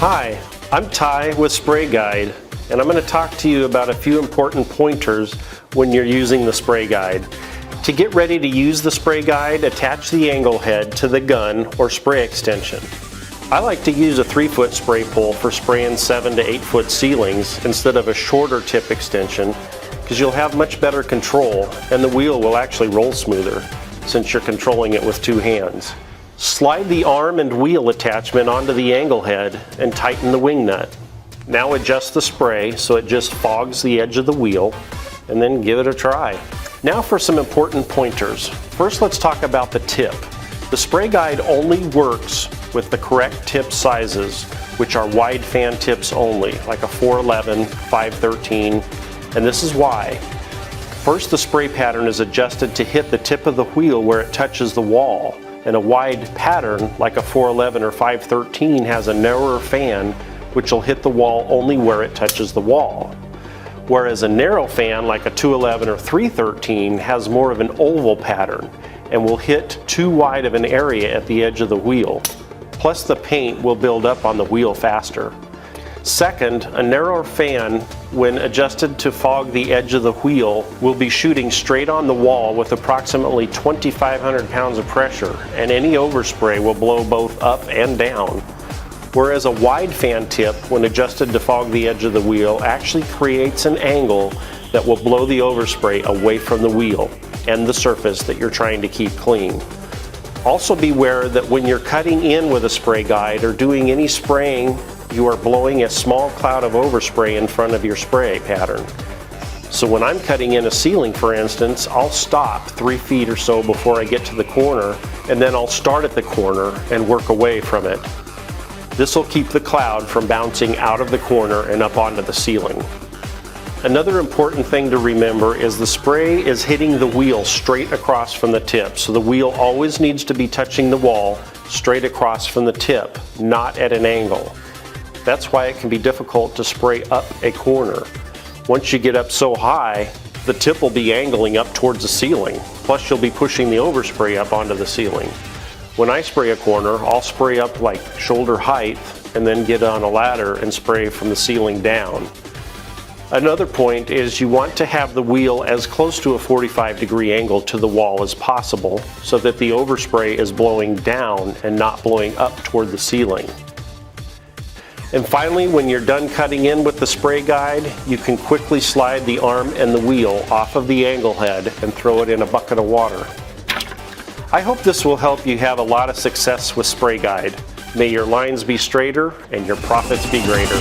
Hi, I'm Ty with Spray Guide, and I'm going to talk to you about a few important pointers when you're using the spray guide. To get ready to use the spray guide, attach the angle head to the gun or spray extension. I like to use a 3-foot spray pole for spraying 7 to 8 foot ceilings instead of a shorter tip extension, because you'll have much better control and the wheel will actually roll smoother since you're controlling it with 2 hands. Slide the arm and wheel attachment onto the angle head and tighten the wing nut. Now adjust the spray so it just fogs the edge of the wheel, and then give it a try. Now for some important pointers. First, let's talk about the tip. The spray guide only works with the correct tip sizes, which are wide fan tips only, like a 411, 513, and this is why. First, the spray pattern is adjusted to hit the tip of the wheel where it touches the wall, and a wide pattern like a 411 or 513 has a narrower fan which will hit the wall only where it touches the wall. Whereas a narrow fan like a 211 or 313 has more of an oval pattern and will hit too wide of an area at the edge of the wheel. Plus the paint will build up on the wheel faster. Second, a narrower fan, when adjusted to fog the edge of the wheel, will be shooting straight on the wall with approximately 2,500 pounds of pressure, and any overspray will blow both up and down. Whereas a wide fan tip, when adjusted to fog the edge of the wheel, actually creates an angle that will blow the overspray away from the wheel and the surface that you're trying to keep clean. Also beware that when you're cutting in with a spray guide or doing any spraying, you are blowing a small cloud of overspray in front of your spray pattern. So when I'm cutting in a ceiling, for instance, I'll stop 3 feet or so before I get to the corner, and then I'll start at the corner and work away from it. This will keep the cloud from bouncing out of the corner and up onto the ceiling. Another important thing to remember is the spray is hitting the wheel straight across from the tip, so the wheel always needs to be touching the wall straight across from the tip, not at an angle. That's why it can be difficult to spray up a corner. Once you get up so high, the tip will be angling up towards the ceiling, plus you'll be pushing the overspray up onto the ceiling. When I spray a corner, I'll spray up like shoulder height and then get on a ladder and spray from the ceiling down. Another point is you want to have the wheel as close to a 45-degree angle to the wall as possible so that the overspray is blowing down and not blowing up toward the ceiling. And finally, when you're done cutting in with the spray guide, you can quickly slide the arm and the wheel off of the angle head and throw it in a bucket of water. I hope this will help you have a lot of success with spray guide. May your lines be straighter and your profits be greater.